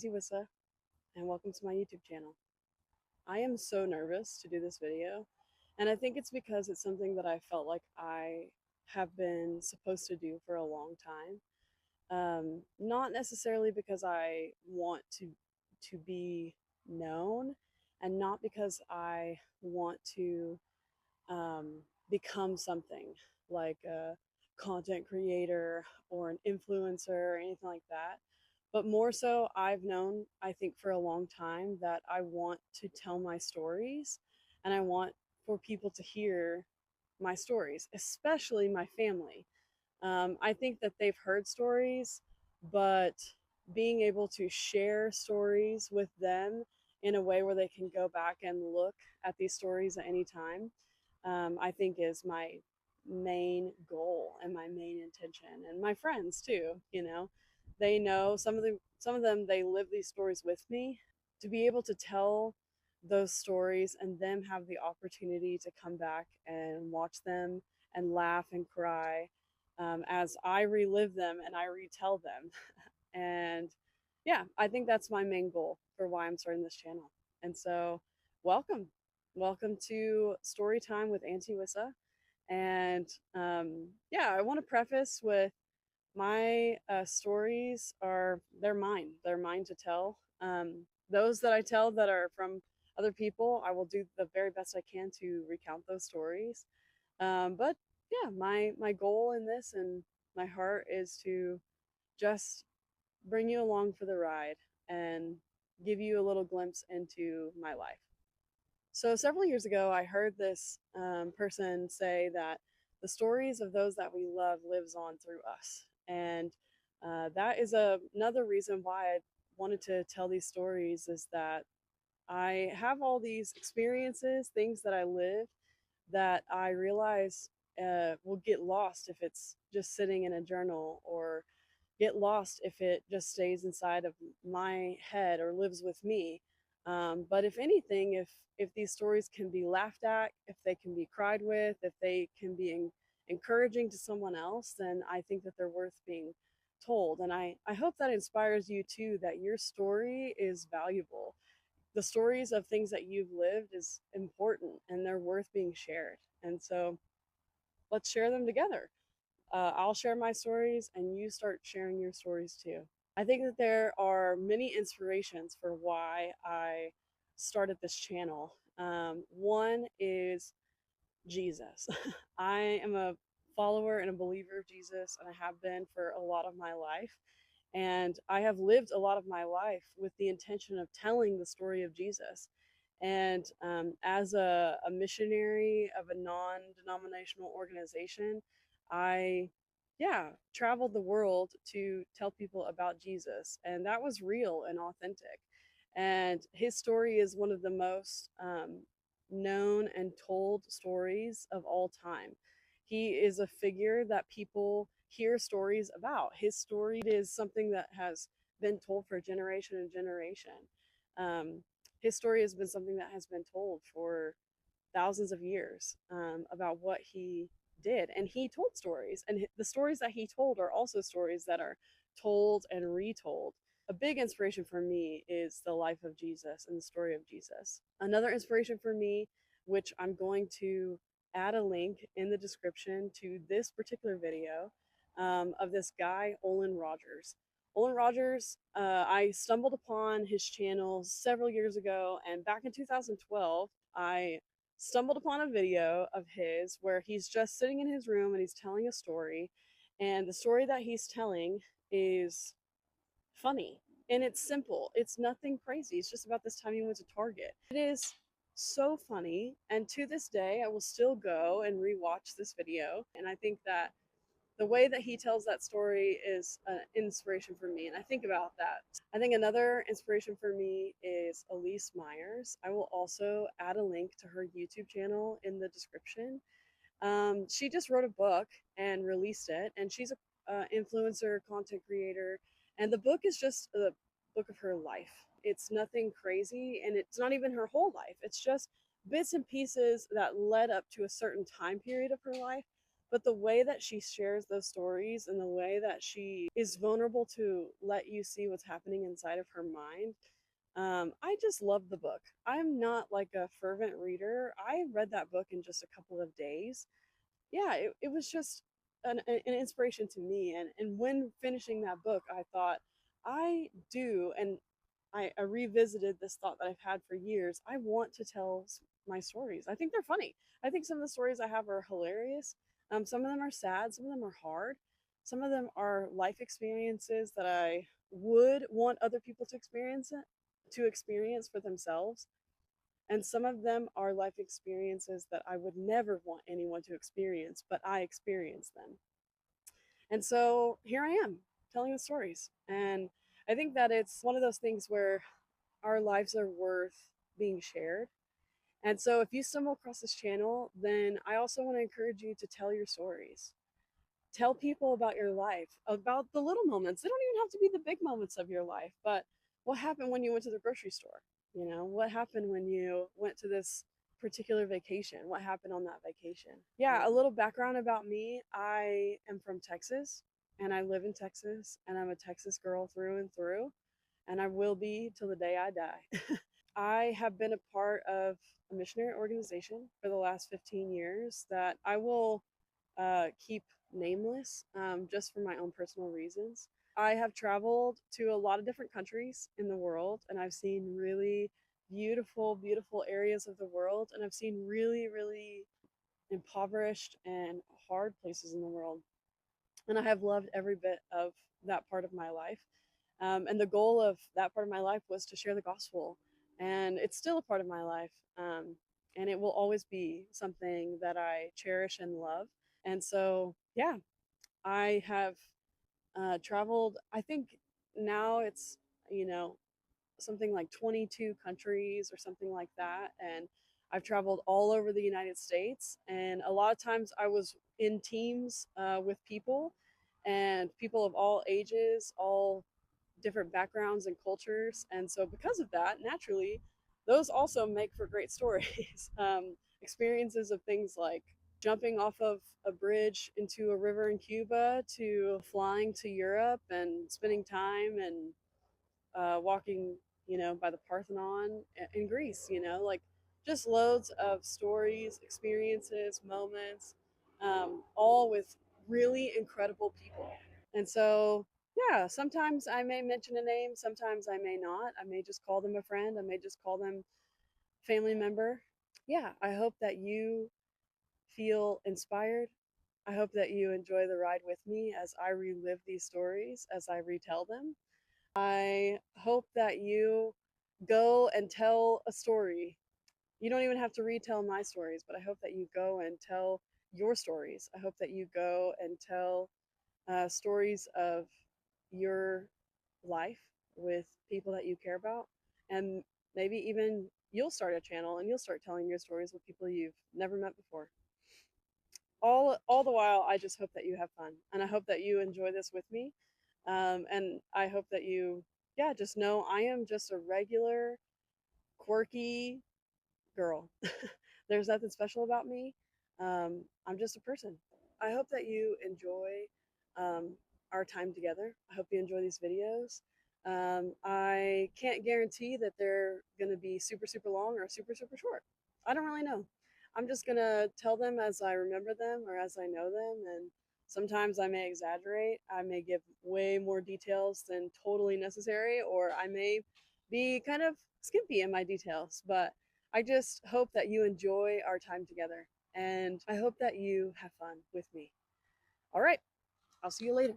Elyse, and welcome to my YouTube channel. I am so nervous to do this video, and I think it's because it's something that I felt like I have been supposed to do for a long time. Not necessarily because I want to be known, and not because I want to become something like a content creator or an influencer or anything like that. But more so, I've known, I think, for a long time that I want to tell my stories and I want for people to hear my stories, especially my family. I think that they've heard stories, but being able to share stories with them in a way where they can go back and look at these stories at any time, I think is my main goal and my main intention. And my friends too, they know some of them they live these stories with me. To be able to tell those stories and them have the opportunity to come back and watch them and laugh and cry as I relive them and I retell them. And yeah, I think that's my main goal for why I'm starting this channel. And so, welcome. Welcome to Story Time with Auntie Wissa. And yeah, I want to preface with my stories are they're mine. They're mine to tell. Those that I tell that are from other people, I will do the very best I can to recount those stories. But yeah, my goal in this and my heart is to just bring you along for the ride and give you a little glimpse into my life. So several years ago, I heard this person say that the stories of those that we love lives on through us, and that is another reason why I wanted to tell these stories. Is that I have all these experiences, things that I live that I realize will get lost if it's just sitting in a journal, or get lost if it just stays inside of my head or lives with me. But if anything, if these stories can be laughed at, if they can be cried with, if they can be encouraging to someone else, then I think that they're worth being told. And I hope that inspires you too, that your story is valuable. The stories of things that you've lived is important and they're worth being shared. And so let's share them together. I'll share my stories and you start sharing your stories too. I think that there are many inspirations for why I started this channel. One is Jesus. I am a follower and a believer of Jesus, and I have been for a lot of my life. And I have lived a lot of my life with the intention of telling the story of Jesus. And as a missionary of a non denominational organization, I, yeah, traveled the world to tell people about Jesus. And that was real and authentic. And his story is one of the most known and told stories of all time. He is a figure that people hear stories about. His story is something that has been told for generation and generation. Um, his story has been something that has been told for thousands of years about what he did. And he told stories, and the stories that he told are also stories that are told and retold. A big inspiration for me is the life of Jesus and the story of Jesus. Another inspiration for me, which I'm going to add a link in the description to this particular video, of this guy, Olan Rogers. Olan Rogers, I stumbled upon his channel several years ago, and back in 2012, I stumbled upon a video of his where he's just sitting in his room and he's telling a story. And the story that he's telling is funny and it's simple. It's nothing crazy. It's just about this time he went to Target. It is so funny. And to this day, I will still go and rewatch this video. And I think that the way that he tells that story is an inspiration for me. And I think about that. I think another inspiration for me is Elyse Myers. I will also add a link to her YouTube channel in the description. She just wrote a book and released it, and she's a influencer, content creator, and the book is just a book of her life. It's nothing crazy, and it's not even her whole life. It's just bits and pieces that led up to a certain time period of her life But the way that she shares those stories and the way that she is vulnerable to let you see what's happening inside of her mind, I just love the book. I'm not like a fervent reader. I read that book in just a couple of days. Yeah, it was just an inspiration to me. And when finishing that book, I thought, I do, and I revisited this thought that I've had for years. I want to tell my stories. I think they're funny. I think some of the stories I have are hilarious. Some of them are sad, some of them are hard, some of them are life experiences that I would want other people to experience for themselves. And some of them are life experiences that I would never want anyone to experience, but I experienced them. And so here I am telling the stories. And I think that it's one of those things where our lives are worth being shared. And so if you stumble across this channel, then I also want to encourage you to tell your stories. Tell people about your life, about the little moments. They don't even have to be the big moments of your life, but what happened when you went to the grocery store? You know, what happened when you went to this particular vacation? What happened on that vacation? Yeah, a little background about me. I am from Texas and I live in Texas and I'm a Texas girl through and through, and I will be till the day I die. I have been a part of a missionary organization for the last 15 years that I will keep nameless, just for my own personal reasons. I have traveled to a lot of different countries in the world, and I've seen really beautiful, beautiful areas of the world, and I've seen really, really impoverished and hard places in the world. And I have loved every bit of that part of my life. And the goal of that part of my life was to share the gospel. And it's still a part of my life. And it will always be something that I cherish and love. And so, yeah, I have traveled, I think now it's, you know, something like 22 countries or something like that. And I've traveled all over the United States. And a lot of times I was in teams with people, and people of all ages, all different backgrounds and cultures. And so, because of that, naturally, those also make for great stories. Experiences of things like jumping off of a bridge into a river in Cuba, to flying to Europe and spending time and walking, by the Parthenon in Greece, like just loads of stories, experiences, moments, all with really incredible people. And so, yeah, sometimes I may mention a name, sometimes I may not. I may just call them a friend, I may just call them family member. Yeah, I hope that you feel inspired. I hope that you enjoy the ride with me as I relive these stories, as I retell them. I hope that you go and tell a story. You don't even have to retell my stories, but I hope that you go and tell your stories. I hope that you go and tell stories of your life with people that you care about. And maybe even you'll start a channel and you'll start telling your stories with people you've never met before. All the while, I just hope that you have fun, and I hope that you enjoy this with me. And I hope that you, yeah, just know I am just a regular, quirky girl. There's nothing special about me. I'm just a person. I hope that you enjoy our time together. I hope you enjoy these videos. I can't guarantee that they're going to be super, super long or super, super short. I don't really know. I'm just going to tell them as I remember them or as I know them. And sometimes I may exaggerate. I may give way more details than totally necessary, or I may be kind of skimpy in my details. But I just hope that you enjoy our time together, and I hope that you have fun with me. All right, I'll see you later.